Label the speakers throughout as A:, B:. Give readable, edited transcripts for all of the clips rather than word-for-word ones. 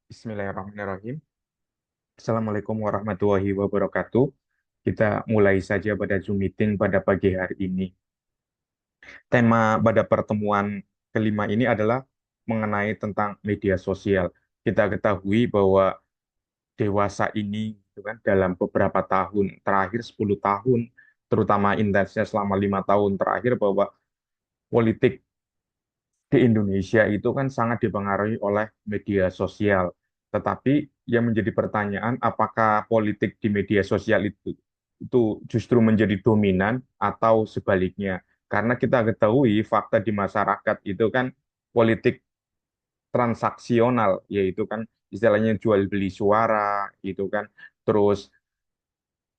A: Bismillahirrahmanirrahim. Assalamualaikum warahmatullahi wabarakatuh. Kita mulai saja pada Zoom meeting pada pagi hari ini. Tema pada pertemuan kelima ini adalah mengenai tentang media sosial. Kita ketahui bahwa dewasa ini gitu kan, dalam beberapa tahun terakhir, 10 tahun, terutama intensnya selama 5 tahun terakhir, bahwa politik di Indonesia itu kan sangat dipengaruhi oleh media sosial. Tetapi yang menjadi pertanyaan, apakah politik di media sosial itu justru menjadi dominan atau sebaliknya? Karena kita ketahui fakta di masyarakat itu kan politik transaksional, yaitu kan istilahnya jual beli suara, itu kan terus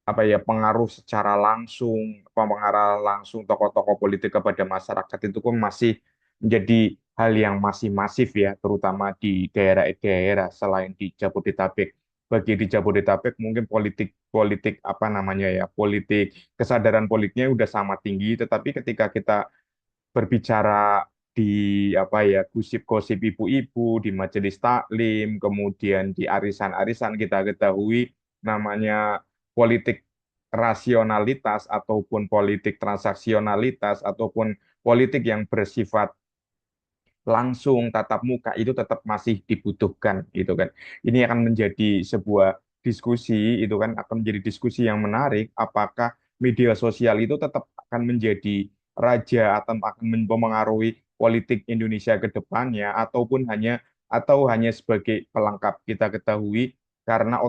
A: apa ya, pengaruh secara langsung, pengaruh langsung tokoh-tokoh politik kepada masyarakat itu pun masih menjadi hal yang masih masif ya, terutama di daerah-daerah selain di Jabodetabek. Bagi di Jabodetabek mungkin politik politik apa namanya ya, politik kesadaran politiknya udah sama tinggi, tetapi ketika kita berbicara di apa ya, gosip-gosip ibu-ibu di majelis taklim, kemudian di arisan-arisan, kita ketahui namanya politik rasionalitas ataupun politik transaksionalitas ataupun politik yang bersifat langsung tatap muka itu tetap masih dibutuhkan gitu kan. Ini akan menjadi sebuah diskusi, itu kan akan menjadi diskusi yang menarik, apakah media sosial itu tetap akan menjadi raja atau akan mempengaruhi politik Indonesia ke depannya, atau hanya sebagai pelengkap. Kita ketahui karena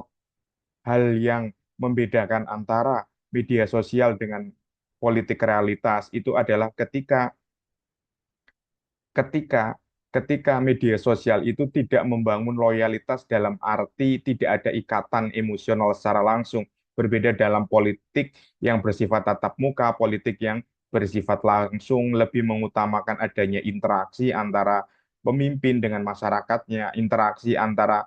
A: hal yang membedakan antara media sosial dengan politik realitas itu adalah ketika ketika media sosial itu tidak membangun loyalitas dalam arti tidak ada ikatan emosional secara langsung. Berbeda dalam politik yang bersifat tatap muka, politik yang bersifat langsung lebih mengutamakan adanya interaksi antara pemimpin dengan masyarakatnya, interaksi antara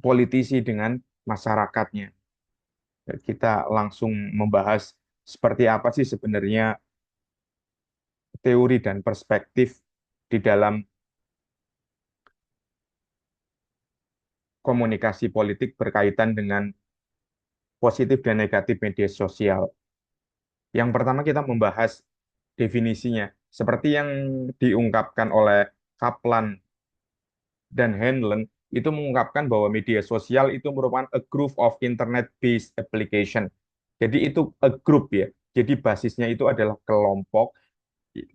A: politisi dengan masyarakatnya. Kita langsung membahas seperti apa sih sebenarnya teori dan perspektif di dalam komunikasi politik berkaitan dengan positif dan negatif media sosial. Yang pertama kita membahas definisinya. Seperti yang diungkapkan oleh Kaplan dan Hanlon, itu mengungkapkan bahwa media sosial itu merupakan a group of internet-based application. Jadi itu a group ya. Jadi basisnya itu adalah kelompok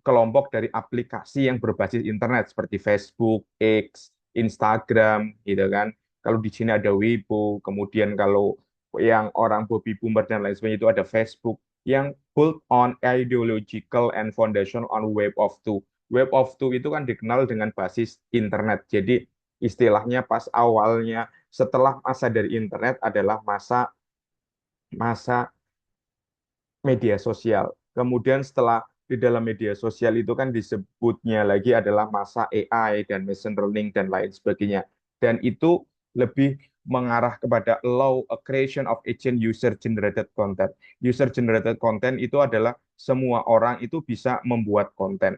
A: kelompok dari aplikasi yang berbasis internet seperti Facebook, X, Instagram, gitu kan. Kalau di sini ada Weibo, kemudian kalau yang orang baby boomer dan lain sebagainya itu ada Facebook yang built on ideological and foundation on Web of Two. Web of Two itu kan dikenal dengan basis internet. Jadi istilahnya pas awalnya setelah masa dari internet adalah masa masa media sosial. Kemudian setelah di dalam media sosial itu kan disebutnya lagi adalah masa AI dan machine learning dan lain sebagainya. Dan itu lebih mengarah kepada allow a creation of agent user generated content. User generated content itu adalah semua orang itu bisa membuat konten.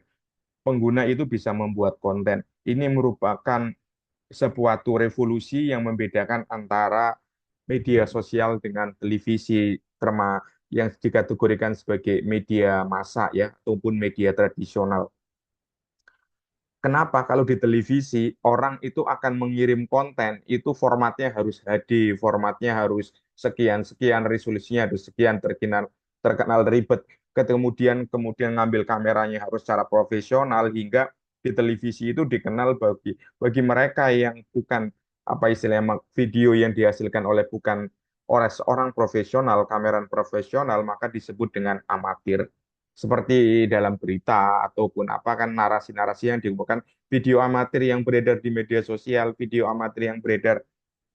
A: Pengguna itu bisa membuat konten. Ini merupakan sebuah revolusi yang membedakan antara media sosial dengan televisi, yang dikategorikan sebagai media massa ya ataupun media tradisional. Kenapa kalau di televisi orang itu akan mengirim konten itu formatnya harus HD, formatnya harus sekian sekian, resolusinya harus sekian, terkenal ribet. Kemudian ngambil kameranya harus secara profesional, hingga di televisi itu dikenal bagi mereka yang bukan apa istilahnya, video yang dihasilkan oleh seorang profesional, kameran profesional, maka disebut dengan amatir. Seperti dalam berita ataupun apa kan, narasi-narasi yang diumumkan, video amatir yang beredar di media sosial, video amatir yang beredar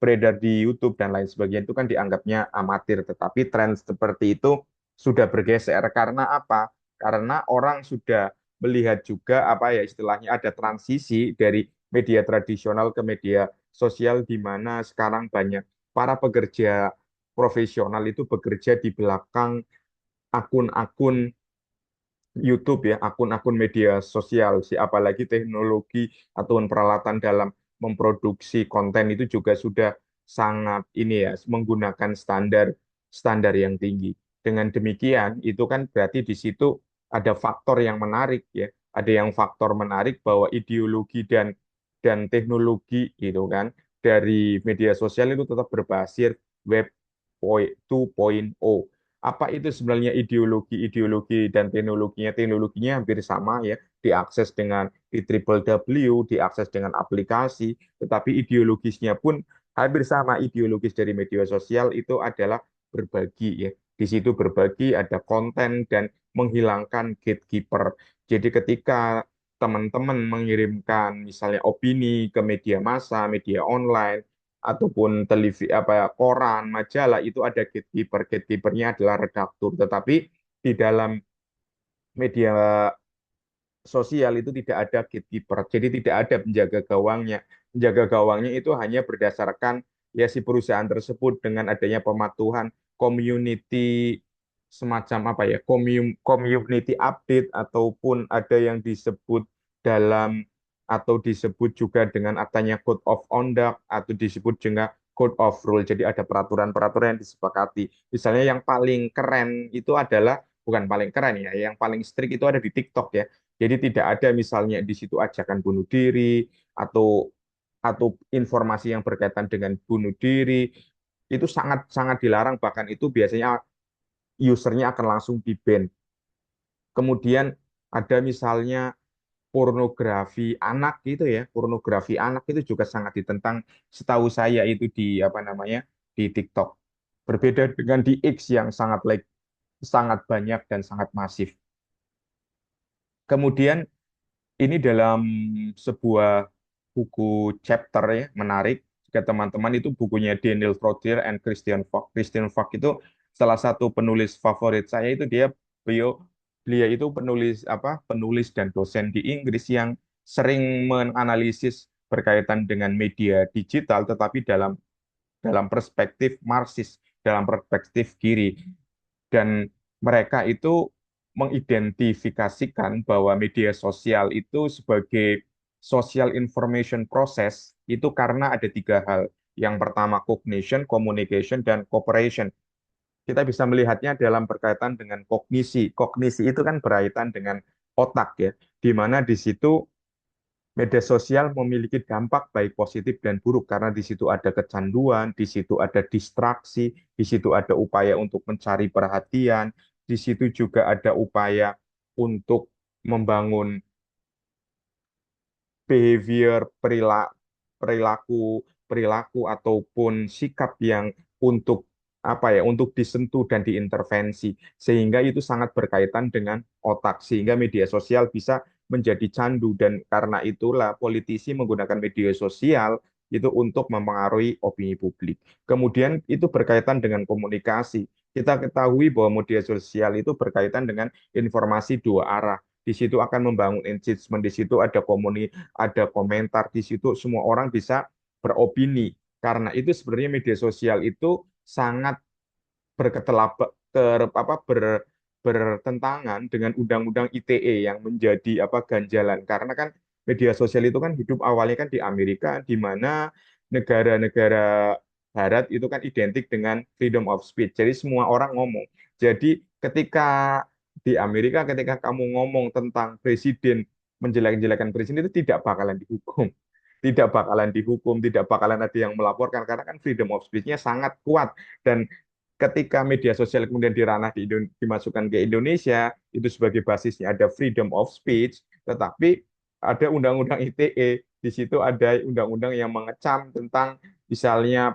A: beredar di YouTube dan lain sebagainya itu kan dianggapnya amatir. Tetapi tren seperti itu sudah bergeser karena apa? Karena orang sudah melihat juga apa ya istilahnya, ada transisi dari media tradisional ke media sosial, di mana sekarang banyak para pekerja profesional itu bekerja di belakang akun-akun YouTube ya, akun-akun media sosial sih, apalagi teknologi ataupun peralatan dalam memproduksi konten itu juga sudah sangat ini ya, menggunakan standar standar yang tinggi. Dengan demikian, itu kan berarti di situ ada faktor yang menarik ya, ada yang faktor menarik bahwa ideologi dan teknologi gitu kan dari media sosial itu tetap berbasis web 2.0. Apa itu sebenarnya ideologi dan teknologinya? Teknologinya hampir sama ya, diakses dengan di triple W, diakses dengan aplikasi, tetapi ideologisnya pun hampir sama. Ideologis dari media sosial itu adalah berbagi ya. Di situ berbagi ada konten dan menghilangkan gatekeeper. Jadi ketika teman-teman mengirimkan misalnya opini ke media massa, media online, ataupun televisi apa koran, majalah itu ada gatekeeper. Gatekeepernya adalah redaktur. Tetapi di dalam media sosial itu tidak ada gatekeeper. Jadi tidak ada penjaga gawangnya. Penjaga gawangnya itu hanya berdasarkan ya si perusahaan tersebut dengan adanya pematuhan community semacam apa ya, community update ataupun ada yang disebut dalam atau disebut juga dengan adanya code of conduct atau disebut juga code of rule. Jadi ada peraturan-peraturan yang disepakati. Misalnya yang paling keren itu adalah bukan paling keren ya, yang paling strict itu ada di TikTok ya. Jadi tidak ada misalnya di situ ajakan bunuh diri atau informasi yang berkaitan dengan bunuh diri itu sangat sangat dilarang, bahkan itu biasanya usernya akan langsung di-ban. Kemudian ada misalnya pornografi anak gitu ya, pornografi anak itu juga sangat ditentang setahu saya itu di apa namanya di TikTok. Berbeda dengan di X yang sangat banyak dan sangat masif. Kemudian ini dalam sebuah buku chapter ya, menarik. Jika teman-teman itu bukunya Daniel Frontier and Christian Falk. Christian Falk itu salah satu penulis favorit saya itu beliau beliau itu penulis dan dosen di Inggris yang sering menganalisis berkaitan dengan media digital tetapi dalam perspektif Marxis, dalam perspektif kiri. Dan mereka itu mengidentifikasikan bahwa media sosial itu sebagai social information process itu karena ada tiga hal. Yang pertama cognition, communication, dan cooperation. Kita bisa melihatnya dalam berkaitan dengan kognisi. Kognisi itu kan berkaitan dengan otak ya, di mana di situ media sosial memiliki dampak baik positif dan buruk karena di situ ada kecanduan, di situ ada distraksi, di situ ada upaya untuk mencari perhatian, di situ juga ada upaya untuk membangun behavior, perilaku perilaku ataupun sikap yang untuk untuk disentuh dan diintervensi sehingga itu sangat berkaitan dengan otak sehingga media sosial bisa menjadi candu dan karena itulah politisi menggunakan media sosial itu untuk mempengaruhi opini publik. Kemudian itu berkaitan dengan komunikasi. Kita ketahui bahwa media sosial itu berkaitan dengan informasi dua arah. Di situ akan membangun engagement, di situ ada komentar di situ, semua orang bisa beropini. Karena itu sebenarnya media sosial itu sangat bertentangan dengan undang-undang ITE yang menjadi ganjalan. Karena kan media sosial itu kan hidup awalnya kan di Amerika, di mana negara-negara Barat itu kan identik dengan freedom of speech. Jadi semua orang ngomong. Jadi ketika di Amerika, ketika kamu ngomong tentang presiden, menjelek-jelekan presiden itu tidak bakalan dihukum. Tidak bakalan dihukum, tidak bakalan ada yang melaporkan karena kan freedom of speech-nya sangat kuat dan ketika media sosial kemudian diranah dimasukkan ke Indonesia itu sebagai basisnya ada freedom of speech, tetapi ada undang-undang ITE, di situ ada undang-undang yang mengecam tentang misalnya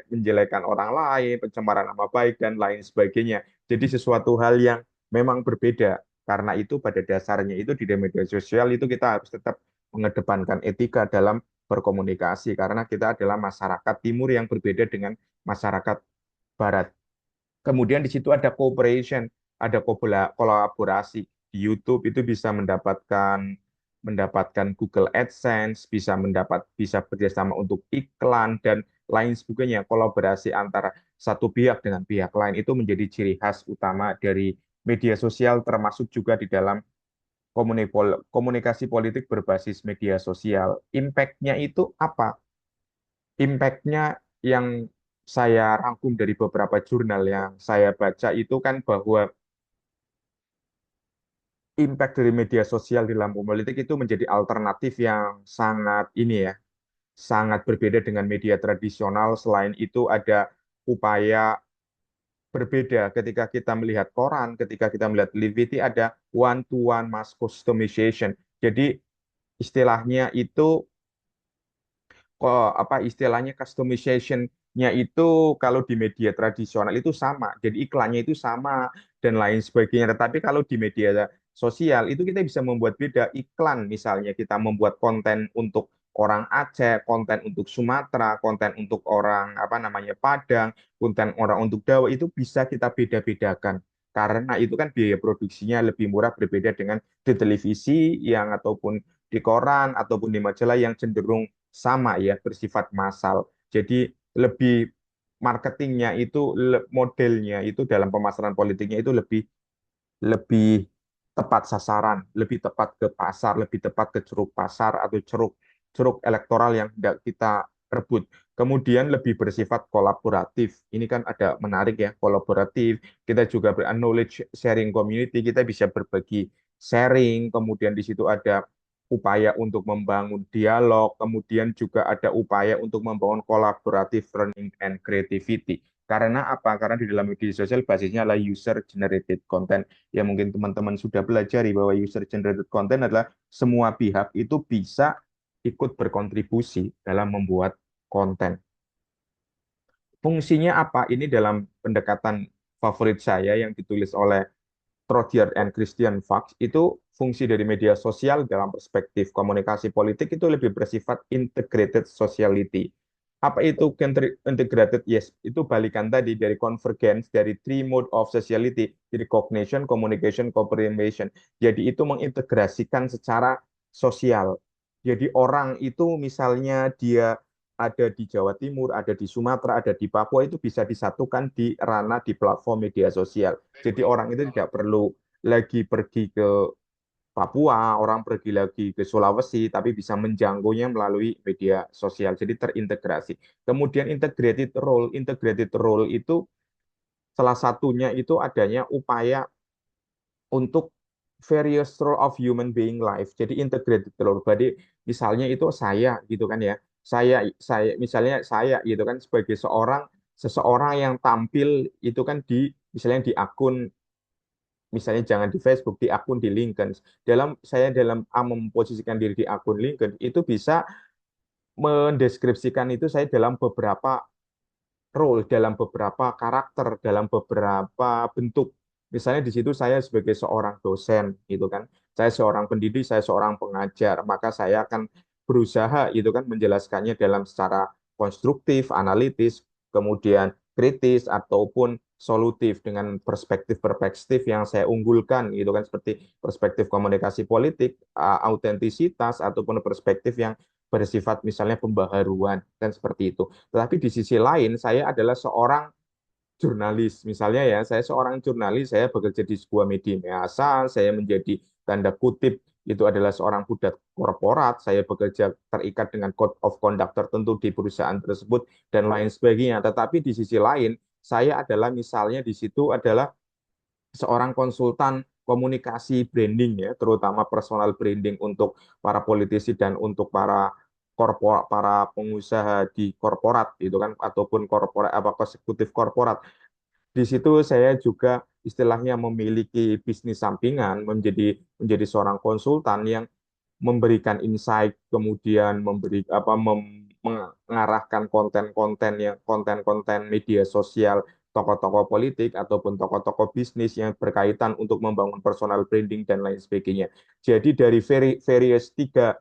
A: menjelekan orang lain, pencemaran nama baik dan lain sebagainya. Jadi sesuatu hal yang memang berbeda. Karena itu pada dasarnya itu di media sosial itu kita harus tetap mengedepankan etika dalam berkomunikasi karena kita adalah masyarakat timur yang berbeda dengan masyarakat barat. Kemudian di situ ada cooperation, ada kolaborasi. Di YouTube itu bisa mendapatkan Google AdSense, bisa bekerjasama untuk iklan dan lain sebagainya. Kolaborasi antara satu pihak dengan pihak lain itu menjadi ciri khas utama dari media sosial termasuk juga di dalam komunikasi politik berbasis media sosial. Impact-nya itu apa? Impact-nya yang saya rangkum dari beberapa jurnal yang saya baca itu kan bahwa impact dari media sosial di dalam politik itu menjadi alternatif yang sangat ini ya, sangat berbeda dengan media tradisional. Selain itu ada upaya berbeda ketika kita melihat koran, ketika kita melihat televisi ada one-to-one mass customization. Jadi istilahnya itu kok apa istilahnya customization-nya itu kalau di media tradisional itu sama, jadi iklannya itu sama dan lain sebagainya. Tetapi kalau di media sosial itu kita bisa membuat beda iklan, misalnya kita membuat konten untuk orang Aceh, konten untuk Sumatera, konten untuk orang apa namanya Padang, konten orang untuk Jawa itu bisa kita beda-bedakan. Karena itu kan biaya produksinya lebih murah berbeda dengan di televisi yang ataupun di koran ataupun di majalah yang cenderung sama ya bersifat massal. Jadi lebih marketingnya itu modelnya itu dalam pemasaran politiknya itu lebih lebih tepat sasaran, lebih tepat ke pasar, lebih tepat ke ceruk pasar atau ceruk ceruk elektoral yang hendak kita rebut. Kemudian lebih bersifat kolaboratif. Ini kan ada menarik ya, kolaboratif. Kita juga knowledge sharing community, kita bisa berbagi sharing, kemudian di situ ada upaya untuk membangun dialog, kemudian juga ada upaya untuk membangun kolaboratif learning and creativity. Karena apa? Karena di dalam media sosial basisnya adalah user generated content. Ya mungkin teman-teman sudah pelajari bahwa user generated content adalah semua pihak itu bisa ikut berkontribusi dalam membuat konten. Fungsinya apa? Ini dalam pendekatan favorit saya yang ditulis oleh Trottier and Christian Fox itu fungsi dari media sosial dalam perspektif komunikasi politik itu lebih bersifat integrated sociality. Apa itu integrated? Yes, itu balikan tadi dari convergence dari three mode of sociality, jadi cognition, communication, cooperation. Jadi itu mengintegrasikan secara sosial. Jadi orang itu misalnya dia ada di Jawa Timur, ada di Sumatera, ada di Papua itu bisa disatukan di ranah di platform media sosial. Jadi orang itu tidak perlu lagi pergi ke Papua, orang pergi lagi ke Sulawesi, tapi bisa menjangkaunya melalui media sosial. Jadi terintegrasi. Kemudian integrated role itu salah satunya itu adanya upaya untuk various role of human being life. Jadi integrated role. Jadi misalnya itu saya gitu kan ya. Saya misalnya saya gitu kan sebagai seseorang yang tampil itu kan di misalnya di akun misalnya jangan di Facebook, di akun di LinkedIn. Dalam memposisikan diri di akun LinkedIn itu bisa mendeskripsikan itu saya dalam beberapa role, dalam beberapa karakter, dalam beberapa bentuk. Misalnya di situ saya sebagai seorang dosen, gitu kan. Saya seorang pendidik, saya seorang pengajar, maka saya akan berusaha itu kan menjelaskannya dalam secara konstruktif, analitis, kemudian kritis ataupun solutif dengan perspektif-perspektif yang saya unggulkan gitu kan seperti perspektif komunikasi politik, autentisitas ataupun perspektif yang bersifat misalnya pembaharuan dan seperti itu. Tetapi di sisi lain, saya adalah seorang jurnalis. Misalnya ya, saya seorang jurnalis, saya bekerja di sebuah media massa, saya menjadi tanda kutip itu adalah seorang budak korporat, saya bekerja terikat dengan code of conduct tertentu di perusahaan tersebut dan lain sebagainya. Tetapi di sisi lain, saya adalah misalnya di situ adalah seorang konsultan komunikasi branding ya, terutama personal branding untuk para politisi dan untuk para pengusaha di korporat gitu kan ataupun korporat apa eksekutif korporat. Di situ saya juga istilahnya memiliki bisnis sampingan menjadi seorang konsultan yang memberikan insight, kemudian mengarahkan konten-konten media sosial tokoh-tokoh politik ataupun tokoh-tokoh bisnis yang berkaitan untuk membangun personal branding dan lain sebagainya. Jadi dari various tiga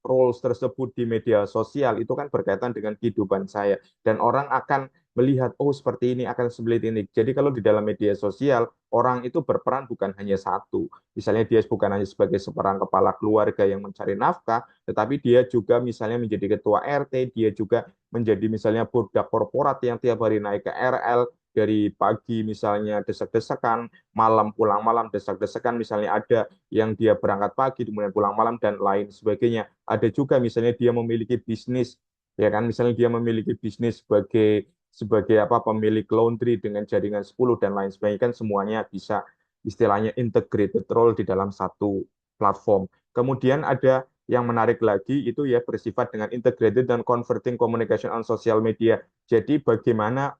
A: roles tersebut di media sosial itu kan berkaitan dengan kehidupan saya dan orang akan melihat oh seperti ini akan seperti ini. Jadi kalau di dalam media sosial orang itu berperan bukan hanya satu. Misalnya dia bukan hanya sebagai seorang kepala keluarga yang mencari nafkah, tetapi dia juga misalnya menjadi ketua RT, dia juga menjadi misalnya budak korporat yang tiap hari naik ke RL, dari pagi misalnya desak-desakan, malam pulang malam desak-desakan, misalnya ada yang dia berangkat pagi kemudian pulang malam dan lain sebagainya. Ada juga misalnya dia memiliki bisnis, ya kan, misalnya dia memiliki bisnis sebagai sebagai apa, pemilik laundry dengan jaringan 10 dan lain sebagainya, kan semuanya bisa istilahnya integrated role di dalam satu platform. Kemudian ada yang menarik lagi itu ya bersifat dengan integrated dan converting communication on social media. Jadi bagaimana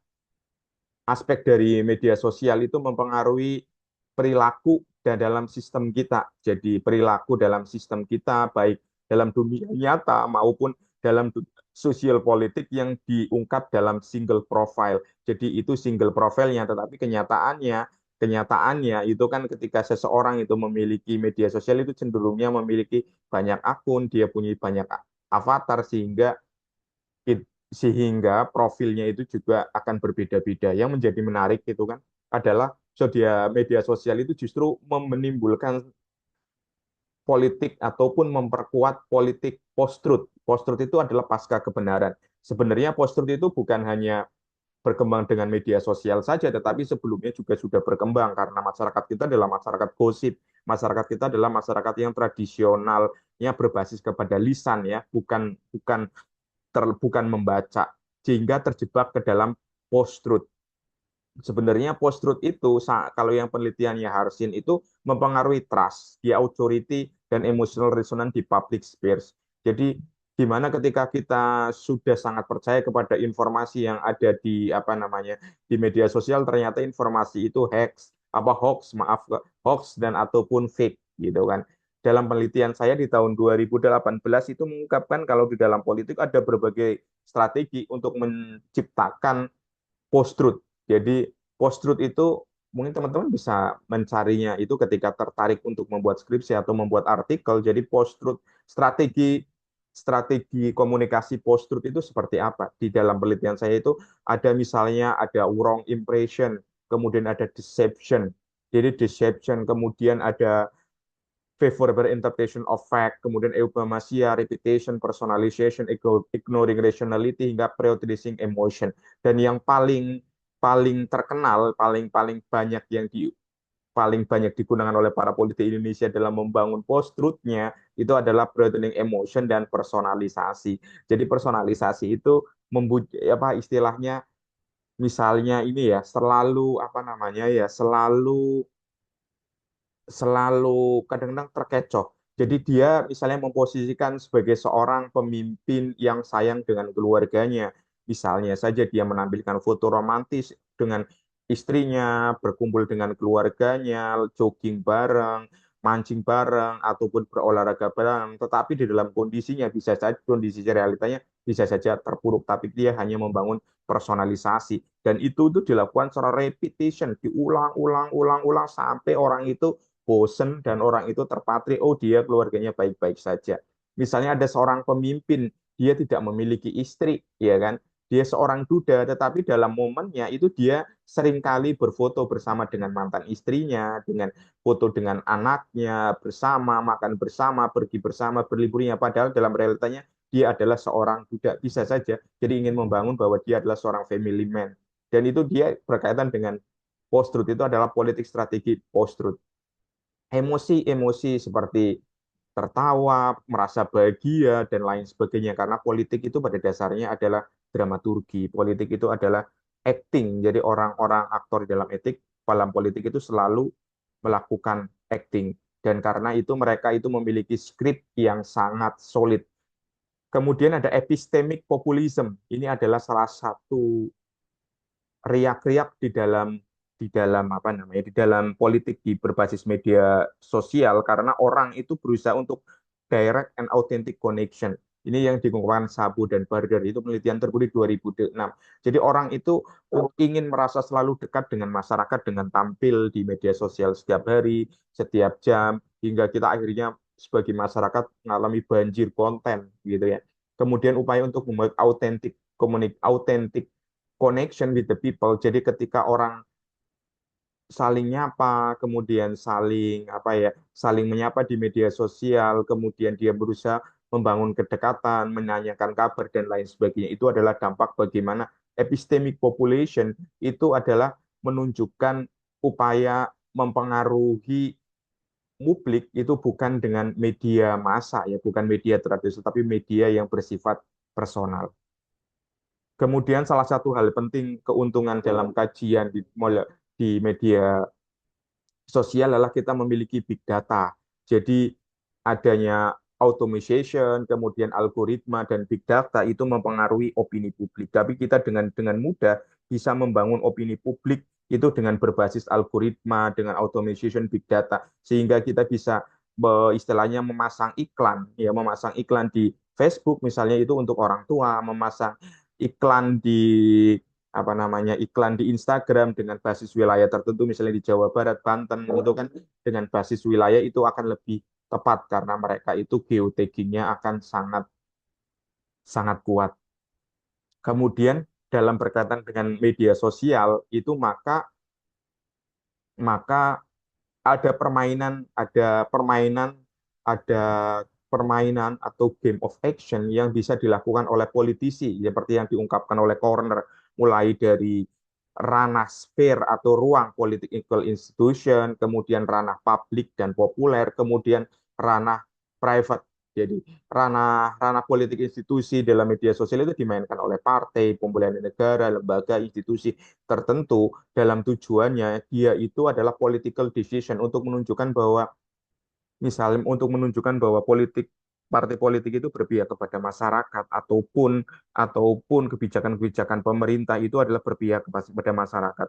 A: aspek dari media sosial itu mempengaruhi perilaku dan dalam sistem kita. Jadi perilaku dalam sistem kita baik dalam dunia nyata maupun dalam sosial politik yang diungkap dalam single profile. Jadi itu single profile-nya, tetapi kenyataannya itu kan ketika seseorang itu memiliki media sosial itu cenderungnya memiliki banyak akun, dia punya banyak avatar sehingga profilnya itu juga akan berbeda-beda. Yang menjadi menarik itu kan adalah media sosial itu justru menimbulkan politik ataupun memperkuat politik post-truth. Post-truth itu adalah pasca kebenaran. Sebenarnya post-truth itu bukan hanya berkembang dengan media sosial saja, tetapi sebelumnya juga sudah berkembang karena masyarakat kita adalah masyarakat gosip. Masyarakat kita adalah masyarakat yang tradisionalnya berbasis kepada lisan ya, bukan bukan bukan membaca, sehingga terjebak ke dalam post-truth. Sebenarnya post-truth itu, kalau yang penelitiannya Harsin itu mempengaruhi trust, di authority, dan emotional resonance di public space. Jadi, di mana ketika kita sudah sangat percaya kepada informasi yang ada di apa namanya di media sosial, ternyata informasi itu hoax dan ataupun fake gitu kan. Dalam penelitian saya di tahun 2018 itu mengungkapkan kalau di dalam politik ada berbagai strategi untuk menciptakan post-truth. Jadi post-truth itu mungkin teman-teman bisa mencarinya itu ketika tertarik untuk membuat skripsi atau membuat artikel. Jadi post-truth, strategi komunikasi post-truth itu seperti apa? Di dalam penelitian saya itu ada misalnya ada wrong impression, kemudian ada deception. Jadi deception, kemudian ada favorable interpretation of fact, kemudian euthanasia, repetition, personalization, ignoring rationality, hingga prioritizing emotion. Dan yang paling paling terkenal, paling paling banyak yang paling banyak digunakan oleh para politik Indonesia dalam membangun post-truth-nya itu adalah prioritizing emotion dan personalisasi. Jadi personalisasi itu apa istilahnya, misalnya ini ya, selalu apa namanya ya, selalu selalu kadang-kadang terkecoh. Jadi dia misalnya memposisikan sebagai seorang pemimpin yang sayang dengan keluarganya. Misalnya saja dia menampilkan foto romantis dengan istrinya, berkumpul dengan keluarganya, jogging bareng, mancing bareng, ataupun berolahraga bareng. Tetapi di dalam kondisinya bisa saja, kondisi realitanya bisa saja terpuruk. Tapi dia hanya membangun personalisasi. Dan itu dilakukan secara repetition, diulang-ulang sampai orang itu bosen dan orang itu terpatri, oh dia keluarganya baik-baik saja. Misalnya ada seorang pemimpin, dia tidak memiliki istri, ya kan? Dia seorang duda, tetapi dalam momennya itu dia seringkali berfoto bersama dengan mantan istrinya, dengan foto dengan anaknya, bersama, makan bersama, pergi bersama, berliburnya. Padahal dalam realitanya dia adalah seorang duda, bisa saja. Jadi ingin membangun bahwa dia adalah seorang family man. Dan itu dia berkaitan dengan post-truth, itu adalah politik strategi post-truth. Emosi-emosi seperti tertawa, merasa bahagia, dan lain sebagainya. Karena politik itu pada dasarnya adalah dramaturgi. Politik itu adalah acting. Jadi orang-orang aktor dalam politik itu selalu melakukan acting. Dan karena itu mereka itu memiliki skrip yang sangat solid. Kemudian ada epistemic populism. Ini adalah salah satu riak-riak di dalam apa namanya di dalam politik di berbasis media sosial, karena orang itu berusaha untuk direct and authentic connection. Ini yang dikembangkan Sabu dan Barder, itu penelitian terbaru 2006. Jadi orang itu ingin merasa selalu dekat dengan masyarakat dengan tampil di media sosial setiap hari, setiap jam, hingga kita akhirnya sebagai masyarakat mengalami banjir konten gitu ya. Kemudian upaya untuk membuat authentic connection with the people. Jadi ketika orang saling nyapa, kemudian saling apa ya, saling menyapa di media sosial, kemudian dia berusaha membangun kedekatan, menanyakan kabar dan lain sebagainya. Itu adalah dampak bagaimana epistemic population itu adalah menunjukkan upaya mempengaruhi publik itu bukan dengan media massa ya, bukan media tradisional, tapi media yang bersifat personal. Kemudian salah satu hal penting keuntungan dalam kajian di media sosial adalah kita memiliki big data. Jadi adanya automation, kemudian algoritma dan big data itu mempengaruhi opini publik. Tapi kita dengan mudah bisa membangun opini publik itu dengan berbasis algoritma, dengan automation big data, sehingga kita bisa istilahnya memasang iklan, ya memasang iklan di Facebook misalnya itu untuk orang tua, memasang iklan di apa namanya iklan di Instagram dengan basis wilayah tertentu misalnya di Jawa Barat, Banten itu kan dengan basis wilayah itu akan lebih tepat karena mereka itu geotaggingnya akan sangat sangat kuat. Kemudian dalam berkaitan dengan media sosial itu maka ada permainan atau game of action yang bisa dilakukan oleh politisi, seperti yang diungkapkan oleh Corner, mulai dari ranah sphere atau ruang political institution, kemudian ranah publik dan populer, kemudian ranah private. Jadi ranah politik institusi dalam media sosial itu dimainkan oleh partai, pemulihan negara, lembaga, institusi tertentu dalam tujuannya dia itu adalah political decision untuk menunjukkan bahwa misalnya untuk menunjukkan bahwa partai politik itu berpihak kepada masyarakat ataupun kebijakan-kebijakan pemerintah itu adalah berpihak kepada masyarakat.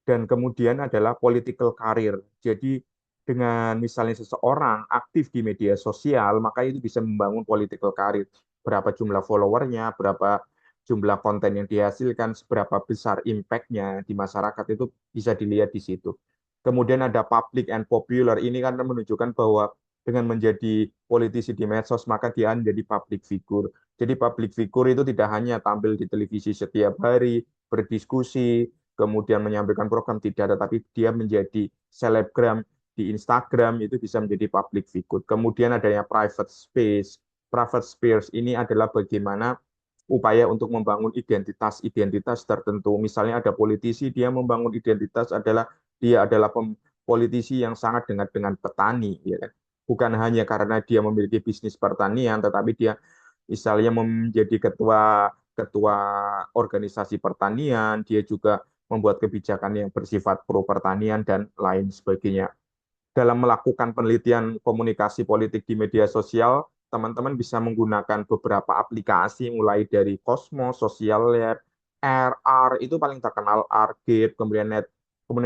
A: Dan kemudian adalah political career. Jadi dengan misalnya seseorang aktif di media sosial, maka itu bisa membangun political career. Berapa jumlah followernya, berapa jumlah konten yang dihasilkan, seberapa besar impact-nya di masyarakat itu bisa dilihat di situ. Kemudian ada public and popular. Ini kan menunjukkan bahwa dengan menjadi politisi di medsos, maka dia menjadi public figure. Jadi public figure itu tidak hanya tampil di televisi setiap hari, berdiskusi, kemudian menyampaikan program tidak, tetapi dia menjadi selebgram di Instagram itu bisa menjadi public figure. Kemudian adanya private space. Private space ini adalah bagaimana upaya untuk membangun identitas-identitas tertentu. Misalnya ada politisi, dia membangun identitas adalah dia adalah politisi yang sangat dekat dengan petani, ya kan? Bukan hanya karena dia memiliki bisnis pertanian, tetapi dia misalnya menjadi ketua ketua organisasi pertanian, dia juga membuat kebijakan yang bersifat pro pertanian dan lain sebagainya. Dalam melakukan penelitian komunikasi politik di media sosial, teman-teman bisa menggunakan beberapa aplikasi mulai dari Cosmos, Social Lab, R itu paling terkenal, Rgate, kemudian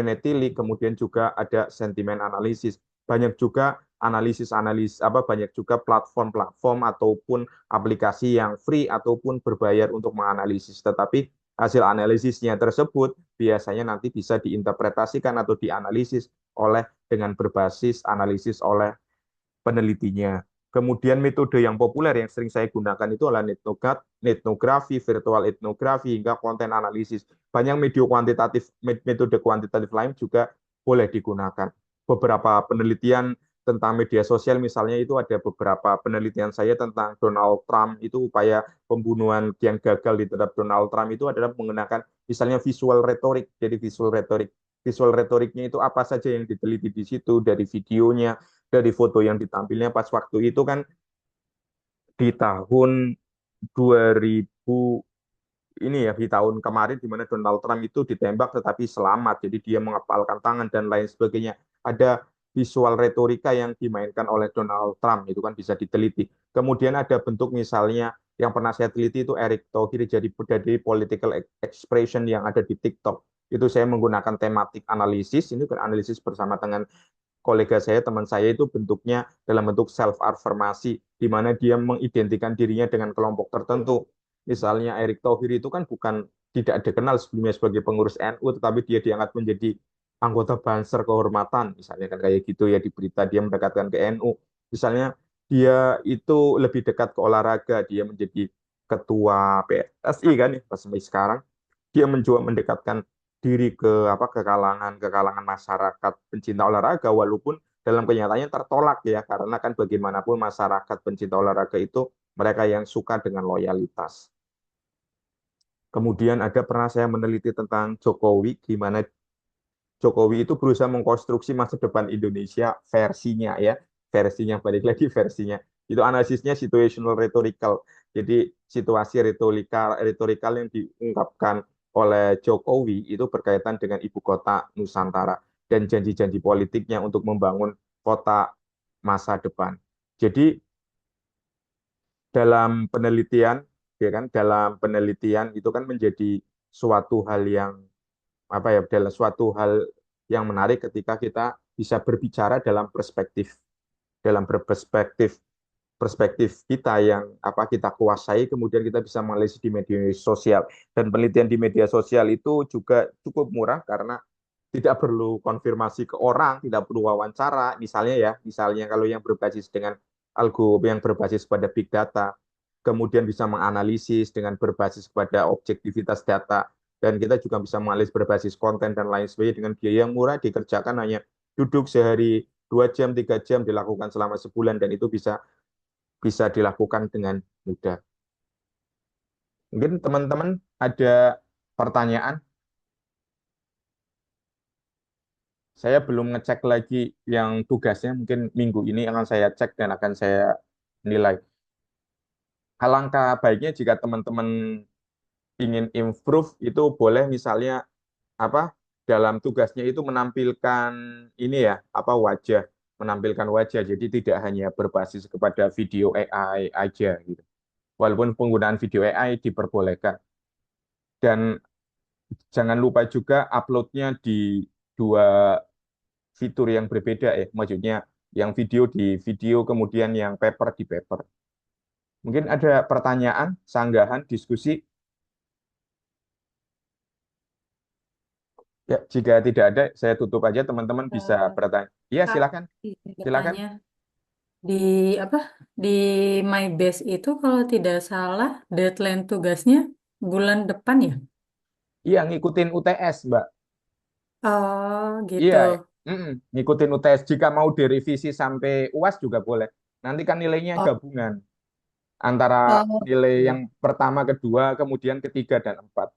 A: Netili, kemudian juga ada sentimen analisis. Banyak juga banyak juga platform-platform ataupun aplikasi yang free ataupun berbayar untuk menganalisis. Tetapi hasil analisisnya tersebut biasanya nanti bisa diinterpretasikan atau dianalisis dengan berbasis analisis oleh penelitinya. Kemudian metode yang populer yang sering saya gunakan itu adalah etnografi, virtual etnografi, hingga konten analisis. Banyak metode kuantitatif lain juga boleh digunakan. Beberapa penelitian tentang media sosial misalnya itu ada beberapa penelitian saya tentang Donald Trump, itu upaya pembunuhan yang gagal terhadap Donald Trump itu adalah menggunakan misalnya visual retorik. Jadi visual retoriknya itu apa saja yang diteliti di situ, dari videonya, dari foto yang ditampilnya pas waktu itu kan di tahun 2000 ini ya, di tahun kemarin di mana Donald Trump itu ditembak tetapi selamat, jadi dia mengepalkan tangan dan lain sebagainya. Ada visual retorika yang dimainkan oleh Donald Trump, itu kan bisa diteliti. Kemudian ada bentuk misalnya yang pernah saya teliti itu Erick Thohir, jadi dari political expression yang ada di TikTok. Itu saya menggunakan tematik analisis, ini kan analisis bersama dengan kolega saya, teman saya itu bentuknya dalam bentuk self affirmasi, di mana dia mengidentikan dirinya dengan kelompok tertentu. Misalnya Erick Thohir itu kan tidak dikenal sebelumnya sebagai pengurus NU, tetapi dia diangkat menjadi anggota Banser Kehormatan, misalnya kan kayak gitu ya, di berita dia mendekatkan ke NU. Misalnya dia itu lebih dekat ke olahraga, dia menjadi ketua PSSI kan ya, sampai sekarang dia mencoba mendekatkan diri ke kalangan masyarakat pencinta olahraga, walaupun dalam kenyataannya tertolak ya, karena kan bagaimanapun masyarakat pencinta olahraga itu mereka yang suka dengan loyalitas. Kemudian ada pernah saya meneliti tentang Jokowi, gimana Jokowi itu berusaha mengkonstruksi masa depan Indonesia versinya ya, versinya balik lagi versinya. Itu analisisnya situational rhetorical. Jadi situasi retorikal yang diungkapkan oleh Jokowi itu berkaitan dengan ibu kota Nusantara dan janji-janji politiknya untuk membangun kota masa depan. Jadi dalam penelitian, ya kan, dalam penelitian itu kan menjadi suatu hal yang apa ya, dalam suatu hal yang menarik ketika kita bisa berbicara dalam berperspektif perspektif kita yang apa kita kuasai, kemudian kita bisa menganalisis di media sosial. Dan penelitian di media sosial itu juga cukup murah karena tidak perlu konfirmasi ke orang, tidak perlu wawancara, misalnya ya, misalnya kalau yang berbasis dengan yang berbasis pada big data, kemudian bisa menganalisis dengan berbasis pada objektivitas data, dan kita juga bisa menganalisis berbasis konten dan lain sebagainya dengan biaya yang murah, dikerjakan hanya duduk sehari 2 jam, 3 jam, dilakukan selama sebulan, dan itu bisa bisa dilakukan dengan mudah. Mungkin teman-teman ada pertanyaan. Saya belum ngecek lagi yang tugasnya, mungkin minggu ini akan saya cek dan akan saya nilai. Alangkah baiknya jika teman-teman ingin improve itu boleh misalnya apa dalam tugasnya itu menampilkan ini ya, apa wajah, menampilkan wajah. Jadi tidak hanya berbasis kepada video AI aja gitu. Walaupun penggunaan video AI diperbolehkan. Dan jangan lupa juga uploadnya di dua fitur yang berbeda ya. Maksudnya yang video di video, kemudian yang paper di paper. Mungkin ada pertanyaan, sanggahan, diskusi. Ya, jika tidak ada, saya tutup aja. Teman-teman bisa
B: Eh,
A: bertanya. Iya,
B: Kak,
A: silakan.
B: izin
A: Silakan.
B: bertanya. Di apa? Di My Base itu kalau tidak salah deadline tugasnya bulan depan ya?
A: Iya, ngikutin UTS, Mbak.
B: Oh, gitu.
A: Iya, ngikutin UTS. Jika mau direvisi sampai UAS juga boleh. Nanti kan nilainya
B: Oh,
A: gabungan antara
B: oh,
A: nilai yang
B: iya.
A: pertama, kedua, kemudian ketiga dan empat.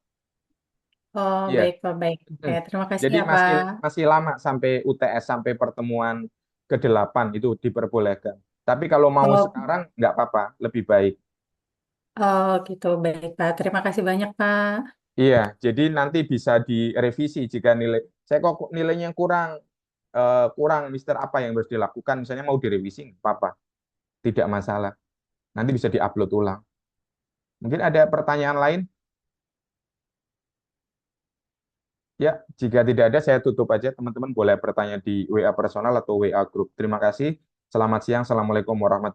B: Oh,
A: Iya.
B: baik, Pak, baik. Oke,
A: Hmm.
B: terima kasih
A: Jadi
B: ya,
A: masih
B: Pak.
A: masih lama sampai UTS, sampai pertemuan ke-8 itu diperbolehkan. Tapi kalau mau
B: Oh,
A: sekarang nggak apa-apa, lebih baik.
B: oh, gitu, baik, Pak. Terima kasih banyak, Pak.
A: Iya, jadi nanti bisa direvisi jika nilai saya kok nilainya kurang, kurang, Mister, apa yang harus dilakukan? Misalnya mau direvisi nggak apa-apa, tidak masalah. Nanti bisa diupload ulang. Mungkin ada pertanyaan lain? Ya, jika tidak ada saya tutup aja. Teman-teman boleh bertanya di WA personal atau WA grup. Terima kasih. Selamat siang. Assalamualaikum warahmatullahi wabarakatuh.